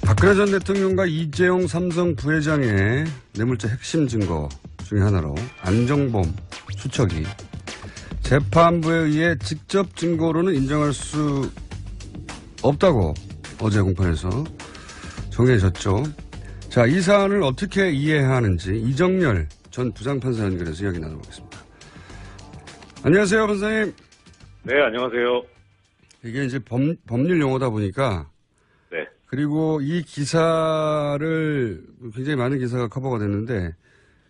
박근혜 전 대통령과 이재용 삼성 부회장의 뇌물죄 핵심 증거 중에 하나로 안종범 수척이 재판부에 의해 직접 증거로는 인정할 수 없다고 어제 공판에서 정해졌죠. 자, 이 사안을 어떻게 이해해야 하는지 이정열 전 부장판사 연결해서 이야기 나눠보겠습니다. 안녕하세요, 판사님. 네, 안녕하세요. 이게 이제 법률 용어다 보니까 네. 그리고 이 기사를 굉장히 많은 기사가 커버가 됐는데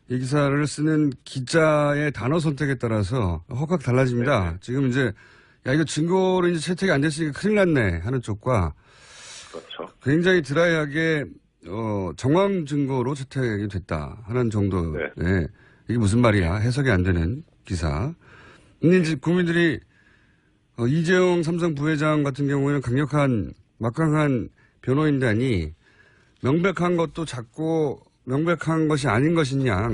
이 기사를 쓰는 기자의 단어 선택에 따라서 확확 달라집니다. 네네. 지금 이제 야 이거 증거로 이제 채택이 안 됐으니까 큰일 났네 하는 쪽과 그렇죠. 굉장히 드라이하게 정황 증거로 채택이 됐다 하는 정도의 네. 이게 무슨 말이야 해석이 안 되는 기사. 근데 이제 국민들이 이재용 삼성 부회장 같은 경우에는 강력한 막강한 변호인단이 명백한 것도 자꾸 명백한 것이 아닌 것이냐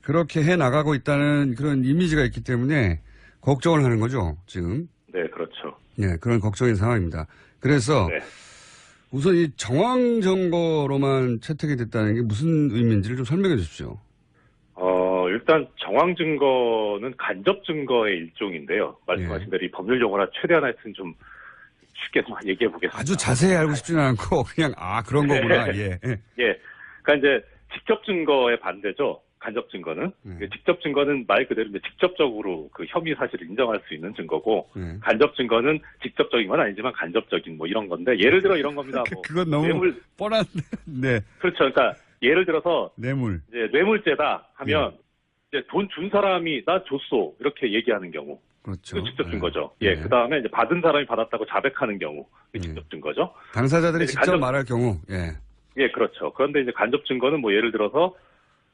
그렇게 해 나가고 있다는 그런 이미지가 있기 때문에 걱정을 하는 거죠 지금. 네, 그렇죠. 네, 그런 걱정인 상황입니다. 그래서 네. 우선 이 정황 증거로만 채택이 됐다는 게 무슨 의미인지를 좀 설명해 주십시오. 일단 정황 증거는 간접 증거의 일종인데요. 말씀하신 대로 이 법률 용어라 최대한 하여튼 좀 쉽게 좀 얘기해 보겠습니다. 아주 자세히 알고 싶지는 않고 그냥 그런 거구나. 예. 예. 그러니까 이제 직접 증거의 반대죠. 간접 증거는. 직접 증거는 말 그대로 이제 직접적으로 그 혐의 사실을 인정할 수 있는 증거고 간접 증거는 직접적인 건 아니지만 간접적인 뭐 이런 건데 예를 들어 이런 겁니다. 뭐 그건 너무 뻔한. 네. 그렇죠. 그러니까 예를 들어서 뇌물. 이제 뇌물죄다 하면 이제 돈 준 사람이 나 줬어 이렇게 얘기하는 경우. 그렇죠. 그 직접 증거죠. 예. 그다음에 이제 받은 사람이 받았다고 자백하는 경우. 그 직접 증거죠. 당사자들이 직접 말할 경우. 예. 예, 그렇죠. 그런데 이제 간접 증거는 뭐 예를 들어서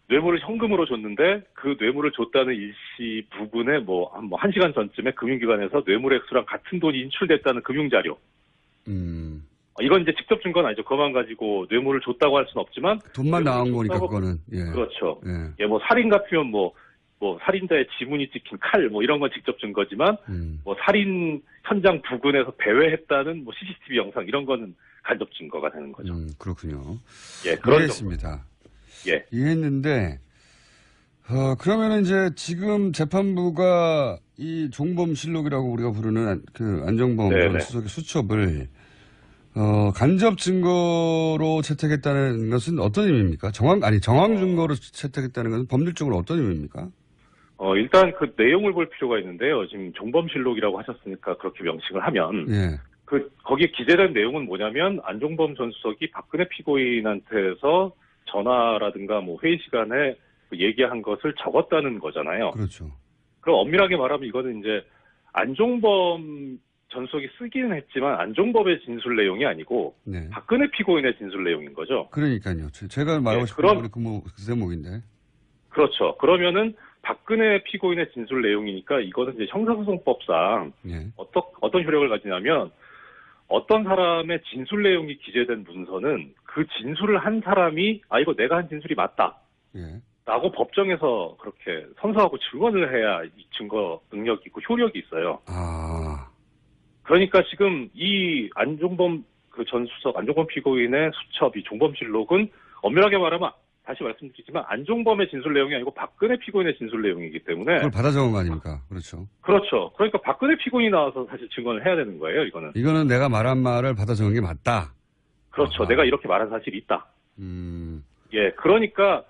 뇌물을 현금으로 줬는데 그 뇌물을 줬다는 일시 부분에 한 1시간 전쯤에 금융기관에서 뇌물 액수랑 같은 돈이 인출됐다는 금융자료. 이건 이제 직접 증거는 아니죠. 그것만 가지고 뇌물을 줬다고 할 수는 없지만. 돈만 나온 거니까 그거는. 예. 그렇죠. 예, 뭐 살인 같으면 뭐 살인자의 지문이 찍힌 칼 이런 건 직접 증거지만 뭐 살인 현장 부근에서 배회했다는 뭐 CCTV 영상 이런 거는 간접 증거가 되는 거죠. 그렇군요. 예, 그런 이해했습니다. 예. 이해했는데 그러면은 이제 지금 재판부가 이 종범실록이라고 우리가 부르는 그 안종범 전 수석의 수첩을 간접 증거로 채택했다는 것은 어떤 의미입니까? 정황 증거로 채택했다는 것은 법률적으로 어떤 의미입니까? 일단 그 내용을 볼 필요가 있는데요. 지금 종범실록이라고 하셨으니까 그렇게 명칭을 하면. 예. 거기에 기재된 내용은 뭐냐면 안종범 전 수석이 박근혜 피고인한테서 전화라든가 뭐 회의 시간에 얘기한 것을 적었다는 거잖아요. 그렇죠. 그럼 엄밀하게 말하면 이거는 이제 안종범 전 수석이 쓰기는 했지만 안종범의 진술 내용이 아니고 박근혜 피고인의 진술 내용인 거죠. 그러니까요. 제가 말하고 싶은 그 대목인데. 그렇죠. 그러면은 박근혜 피고인의 진술 내용이니까 이거는 이제 형사소송법상 어떤 효력을 가지냐면 어떤 사람의 진술 내용이 기재된 문서는 그 진술을 한 사람이 이거 내가 한 진술이 맞다. 라고 법정에서 그렇게 선서하고 증언을 해야 이 증거 능력이 있고 효력이 있어요. 그러니까 지금 이 안종범 그 전 수석 안종범 피고인의 수첩 이 종범실록은 엄밀하게 말하면 다시 말씀드리지만 안종범의 진술 내용이 아니고 박근혜 피고인의 진술 내용이기 때문에 그걸 받아 적은 거 아닙니까? 그렇죠. 그렇죠. 그러니까 박근혜 피고인이 나와서 사실 증언을 해야 되는 거예요. 이거는 내가 말한 말을 받아 적은 게 맞다. 그렇죠. 내가 이렇게 말한 사실이 있다. 예, 그러니까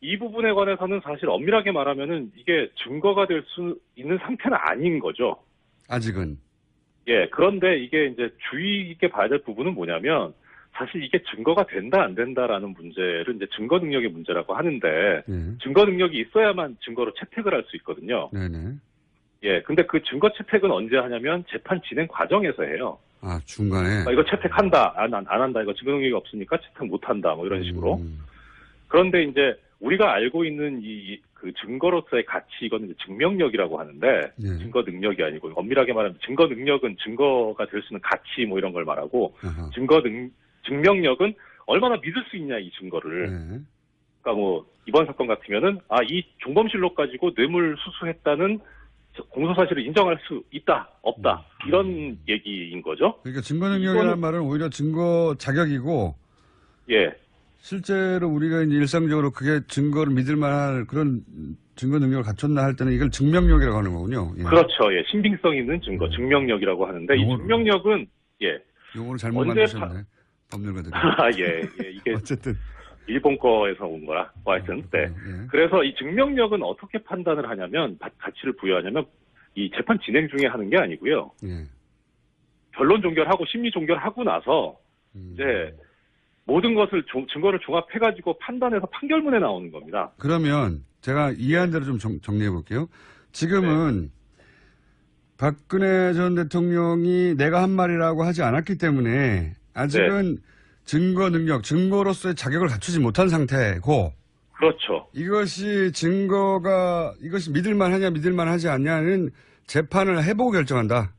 이 부분에 관해서는 사실 엄밀하게 말하면은 이게 증거가 될 수 있는 상태는 아닌 거죠. 아직은. 예, 그런데 이게 이제 주의 깊게 봐야 될 부분은 뭐냐면 사실 이게 증거가 된다 안 된다라는 문제를 이제 증거 능력의 문제라고 하는데 증거 능력이 있어야만 증거로 채택을 할 수 있거든요. 네네. 예, 근데 그 증거 채택은 언제 하냐면 재판 진행 과정에서 해요. 중간에. 이거 채택한다, 안 한다, 이거 증거 능력이 없으니까 채택 못 한다, 뭐 이런 식으로. 그런데 이제 우리가 알고 있는 그 증거로서의 가치, 이거는 이제 증명력이라고 하는데, 증거 능력이 아니고, 엄밀하게 말하면 증거 능력은 증거가 될 수 있는 가치 뭐 이런 걸 말하고, 증명력은 얼마나 믿을 수 있냐, 이 증거를. 그러니까 뭐, 이번 사건 같으면은, 이 종범실록 가지고 뇌물 수수했다는 공소 사실을 인정할 수 있다, 없다 이런 얘기인 거죠. 그러니까 증거 능력이라는 말은 오히려 증거 자격이고, 예, 실제로 우리가 이제 일상적으로 그게 증거를 믿을 만한 그런 증거 능력을 갖췄나 할 때는 이걸 증명력이라고 하는 거군요. 예. 그렇죠. 예, 신빙성 있는 증거, 증명력이라고 하는데 이 증명력은 예, 용어를 잘못 만드셨네. 법률가들이. 예, 이게 어쨌든 일본 거에서 온 거라. 뭐 하여튼, 네. 예. 그래서 이 증명력은 어떻게 판단을 하냐면, 가치를 부여하냐면, 이 재판 진행 중에 하는 게 아니고요. 예. 변론 종결하고 심리 종결하고 나서, 이제, 모든 것을, 증거를 종합해가지고 판단해서 판결문에 나오는 겁니다. 그러면 제가 이해한 대로 좀 정리해 볼게요. 지금은 박근혜 전 대통령이 내가 한 말이라고 하지 않았기 때문에 아직은 증거 능력, 증거로서의 자격을 갖추지 못한 상태고. 그렇죠. 이것이 믿을만 하냐, 믿을만 하지 않냐는 재판을 해보고 결정한다.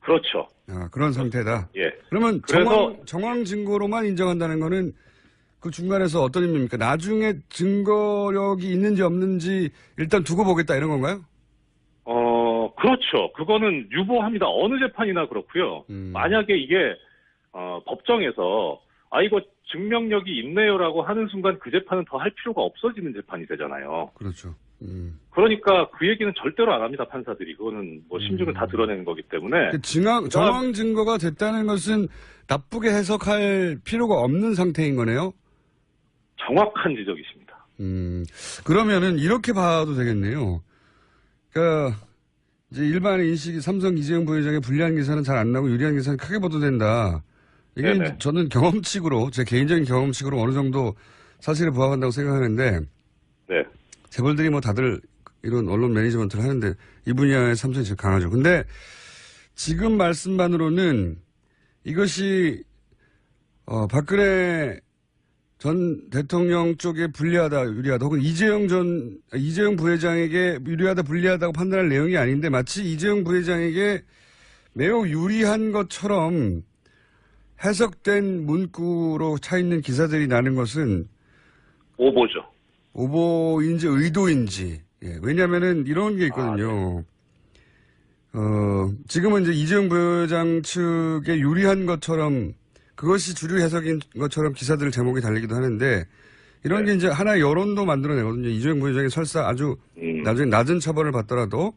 그렇죠. 그런 상태다. 예. 그러면 정황 증거로만 인정한다는 거는 그 중간에서 어떤 의미입니까? 나중에 증거력이 있는지 없는지 일단 두고 보겠다 이런 건가요? 그렇죠. 그거는 유보합니다. 어느 재판이나 그렇고요. 만약에 이게 법정에서 이거 증명력이 있네요라고 하는 순간 그 재판은 더 할 필요가 없어지는 재판이 되잖아요. 그렇죠. 그러니까 그 얘기는 절대로 안 합니다, 판사들이. 그거는 뭐 심증을 다 드러내는 거기 때문에. 정황 증거가 됐다는 것은 나쁘게 해석할 필요가 없는 상태인 거네요? 정확한 지적이십니다. 그러면은 이렇게 봐도 되겠네요. 그러니까 이제 일반의 인식이 삼성 이재용 부회장의 불리한 기사는 잘 안 나고 유리한 기사는 크게 보도된다. 이게 저는 경험칙으로, 제 개인적인 경험칙으로 어느 정도 사실에 부합한다고 생각하는데, 네. 재벌들이 뭐 다들 이런 언론 매니지먼트를 하는데 이 분야에 삼성이 제일 강하죠. 근데 지금 말씀만으로는 이것이 박근혜 전 대통령 쪽에 불리하다, 유리하다, 혹은 이재용 부회장에게 유리하다, 불리하다고 판단할 내용이 아닌데 마치 이재용 부회장에게 매우 유리한 것처럼 해석된 문구로 차 있는 기사들이 나는 것은 오보죠. 오보인지 의도인지. 예, 왜냐면은 이런 게 있거든요. 지금은 이제 이재용 부회장 측에 유리한 것처럼 그것이 주류 해석인 것처럼 기사들 제목이 달리기도 하는데 이런 게 이제 하나의 여론도 만들어내거든요. 이재용 부회장이 설사 아주 나중에 낮은 처벌을 받더라도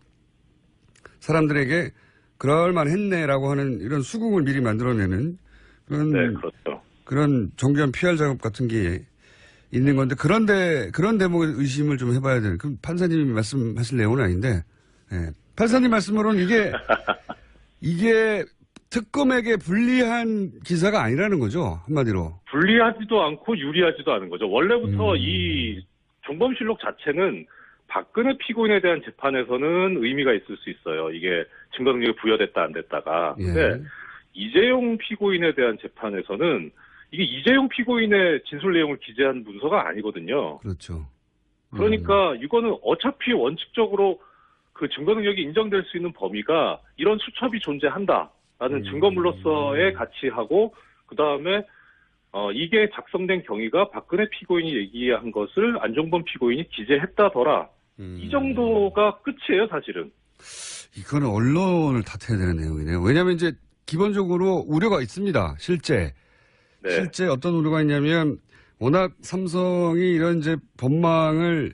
사람들에게 그럴만 했네라고 하는 이런 수긍을 미리 만들어내는 그렇죠. 그런 정교한 PR 작업 같은 게 있는 건데 그런 대목의 의심을 좀 해봐야 되는. 그럼 판사님이 말씀하실 내용은 아닌데, 예. 판사님 말씀으로는 이게 특검에게 불리한 기사가 아니라는 거죠, 한마디로. 불리하지도 않고 유리하지도 않은 거죠. 원래부터 이 종범실록 자체는 박근혜 피고인에 대한 재판에서는 의미가 있을 수 있어요. 이게 증거 능력이 부여됐다 안 됐다가. 근데 이재용 피고인에 대한 재판에서는 이게 이재용 피고인의 진술 내용을 기재한 문서가 아니거든요. 그렇죠. 그러니까 이거는 어차피 원칙적으로 그 증거 능력이 인정될 수 있는 범위가 이런 수첩이 존재한다라는 증거물로서의 가치하고 그다음에 이게 작성된 경위가 박근혜 피고인이 얘기한 것을 안종범 피고인이 기재했다더라. 이 정도가 끝이에요, 사실은. 이거는 언론을 탓해야 되는 내용이네요. 왜냐하면 이제 기본적으로 우려가 있습니다. 실제 어떤 우려가 있냐면 워낙 삼성이 이런 이제 법망을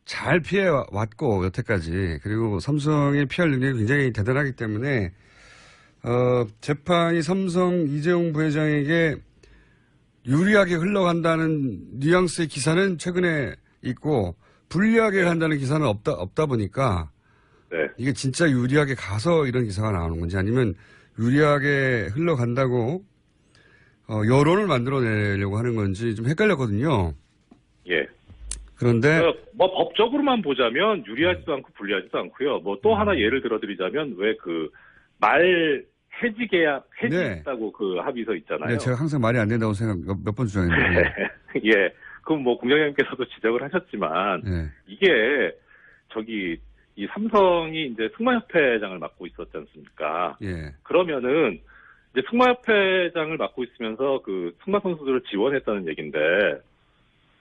잘 피해왔고 여태까지 그리고 삼성의 PR 능력이 굉장히 대단하기 때문에 재판이 삼성 이재용 부회장에게 유리하게 흘러간다는 뉘앙스의 기사는 최근에 있고 불리하게 간다는 기사는 없다 보니까 이게 진짜 유리하게 가서 이런 기사가 나오는 건지 아니면 유리하게 흘러간다고 여론을 만들어내려고 하는 건지 좀 헷갈렸거든요. 예. 그런데 뭐 법적으로만 보자면 유리하지도 않고 불리하지도 않고요. 뭐 또 하나 예를 들어드리자면 왜 그 말 해지 계약 해지했다고 그 합의서 있잖아요. 네, 제가 항상 말이 안 된다고 몇 번 주장했는데. 예. 그럼 뭐 공장장님께서도 지적을 하셨지만 이게 이 삼성이 이제 승마협회장을 맡고 있었지 않습니까? 예. 그러면은 이제 승마협회장을 맡고 있으면서 그 승마 선수들을 지원했다는 얘기인데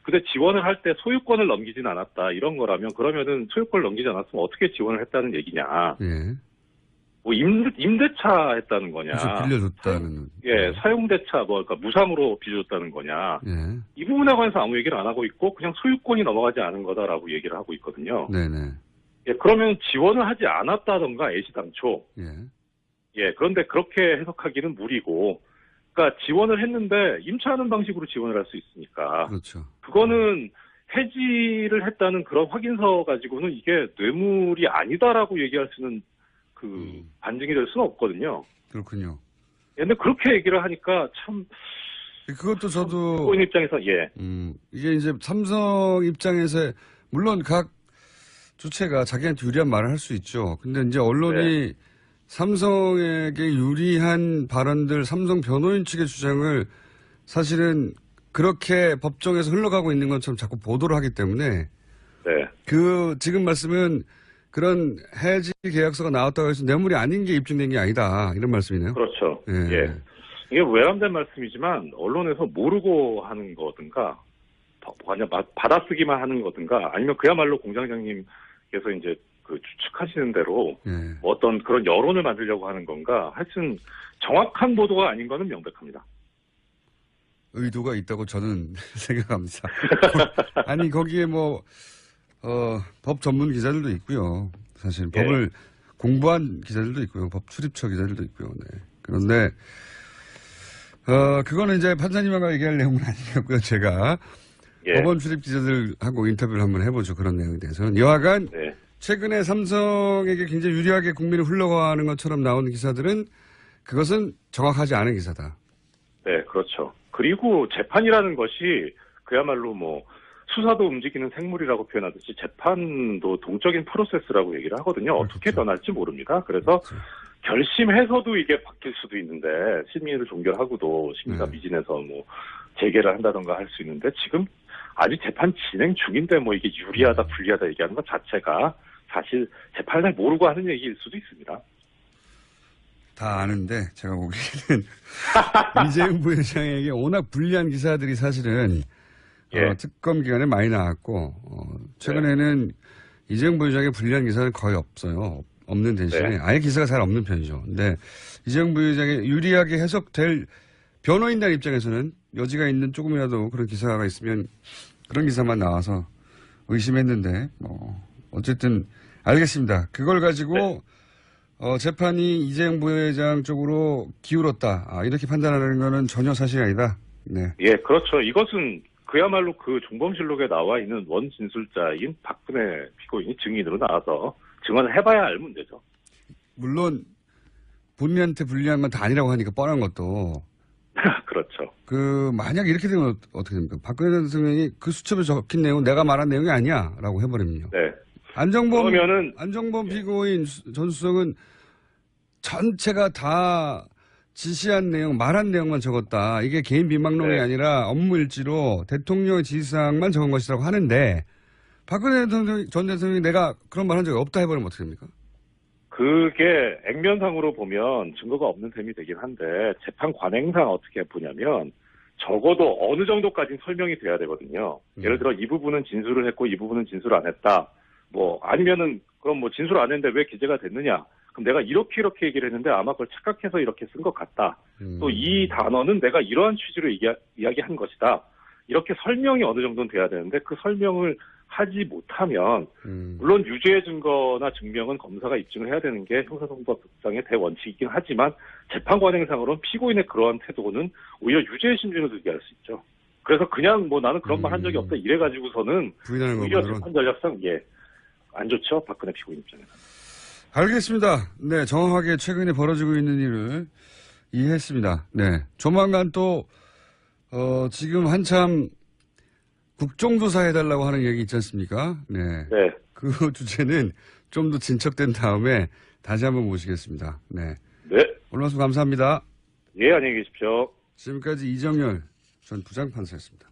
근데 지원을 할 때 소유권을 넘기진 않았다 이런 거라면 그러면은 소유권을 넘기지 않았으면 어떻게 지원을 했다는 얘기냐? 예. 뭐 임대차 했다는 거냐? 그렇죠. 빌려줬다는. 예, 사용대차 뭐 그러니까 무상으로 빌려줬다는 거냐? 예. 이 부분에 관해서 아무 얘기를 안 하고 있고 그냥 소유권이 넘어가지 않은 거다라고 얘기를 하고 있거든요. 네네. 예, 그러면 지원을 하지 않았다던가 애시당초. 예. 예, 그런데 그렇게 해석하기는 무리고, 그러니까 지원을 했는데 임차하는 방식으로 지원을 할 수 있으니까. 그렇죠. 그거는 해지를 했다는 그런 확인서 가지고는 이게 뇌물이 아니다라고 얘기할 수는 반증이 될 수는 없거든요. 그렇군요. 예, 근데 그렇게 얘기를 하니까 참. 그것도 저도. 고인 입장에서, 예. 이게 이제 삼성 입장에서, 물론 각 주체가 자기한테 유리한 말을 할 수 있죠. 근데 이제 언론이 네. 삼성에게 유리한 발언들, 삼성 변호인 측의 주장을 사실은 그렇게 법정에서 흘러가고 있는 것처럼 자꾸 보도를 하기 때문에. 네. 지금 말씀은 그런 해지 계약서가 나왔다고 해서 뇌물이 아닌 게 입증된 게 아니다. 이런 말씀이네요. 그렇죠. 예. 예. 이게 외람된 말씀이지만 언론에서 모르고 하는 거든가, 그냥 받아쓰기만 하는 거든가, 아니면 그야말로 공장장님께서 이제 추측하시는 대로 어떤 그런 여론을 만들려고 하는 건가. 하여튼 정확한 보도가 아닌 거는 명백합니다. 의도가 있다고 저는 생각합니다. 아니 거기에 법 전문 기자들도 있고요. 사실 법을 공부한 기자들도 있고요. 법 출입처 기자들도 있고요. 네. 그런데 그거는 이제 판사님하고 얘기할 내용은 아니었고요. 제가 법원 출입 기자들하고 인터뷰를 한번 해보죠. 그런 내용에 대해서는. 여하간 최근에 삼성에게 굉장히 유리하게 국민을 흘러가는 것처럼 나오는 기사들은 그것은 정확하지 않은 기사다. 네, 그렇죠. 그리고 재판이라는 것이 그야말로 수사도 움직이는 생물이라고 표현하듯이 재판도 동적인 프로세스라고 얘기를 하거든요. 어떻게 변할지 모릅니다. 그래서 결심해서도 이게 바뀔 수도 있는데 심의를 종결하고도 심의가 미진해서 재개를 한다던가 할 수 있는데 지금 아직 재판 진행 중인데 이게 유리하다 불리하다 얘기하는 것 자체가 사실 재판을 모르고 하는 얘기일 수도 있습니다. 다 아는데 제가 보기에는 이재용 부회장에게 워낙 불리한 기사들이 사실은 특검 기간에 많이 나왔고 최근에는 이재용 부회장의 불리한 기사는 거의 없어요. 없는 대신에 아예 기사가 잘 없는 편이죠. 근데 이재용 부회장에 유리하게 해석될 변호인단 입장에서는 여지가 있는 조금이라도 그런 기사가 있으면 그런 기사만 나와서 의심했는데 어쨌든 알겠습니다. 그걸 가지고 재판이 이재용 부회장 쪽으로 기울었다. 이렇게 판단하는 거는 전혀 사실이 아니다. 네. 예, 그렇죠. 이것은 그야말로 그 종범실록에 나와 있는 원진술자인 박근혜 피고인이 증인으로 나와서 증언을 해봐야 알 문제죠. 물론 본인한테 불리한 건 다 아니라고 하니까 뻔한 것도. 그렇죠. 만약 이렇게 되면 어떻게 됩니까? 박근혜 대통령이 그 수첩에 적힌 내용은 내가 말한 내용이 아니야. 라고 해버리면요. 네. 안정범 피고인 전 수석은 전체가 다 지시한 내용, 말한 내용만 적었다. 이게 개인 비망록이 아니라 업무 일지로 대통령의 지시사항만 적은 것이라고 하는데 박근혜 전 대통령이 내가 그런 말 한 적이 없다 해버리면 어떻게 됩니까? 그게 액면상으로 보면 증거가 없는 셈이 되긴 한데 재판 관행상 어떻게 보냐면 적어도 어느 정도까지는 설명이 돼야 되거든요. 예를 들어 이 부분은 진술을 했고 이 부분은 진술 안 했다. 아니면은 그럼 진술 안 했는데 왜 기재가 됐느냐? 그럼 내가 이렇게 얘기를 했는데 아마 그걸 착각해서 이렇게 쓴 것 같다. 또 이 단어는 내가 이러한 취지로 이야기한 것이다. 이렇게 설명이 어느 정도는 돼야 되는데 그 설명을 하지 못하면 물론 유죄의 증거나 증명은 검사가 입증을 해야 되는 게 형사소송법상의 대원칙이긴 하지만 재판 관행상으로는 피고인의 그러한 태도는 오히려 유죄의 심증을 들게 할 수 있죠. 그래서 그냥 나는 그런 말 한 적이 없다 이래가지고서는 오히려 재판 전략상 안 좋죠. 박근혜 피고인 입장에서. 알겠습니다. 네, 정확하게 최근에 벌어지고 있는 일을 이해했습니다. 네, 조만간 또 지금 한참 국정조사 해달라고 하는 얘기 있지 않습니까? 네. 그 주제는 좀 더 진척된 다음에 다시 한번 모시겠습니다. 네. 오늘 말씀 감사합니다. 예, 안녕히 계십시오. 지금까지 이정열 전 부장판사였습니다.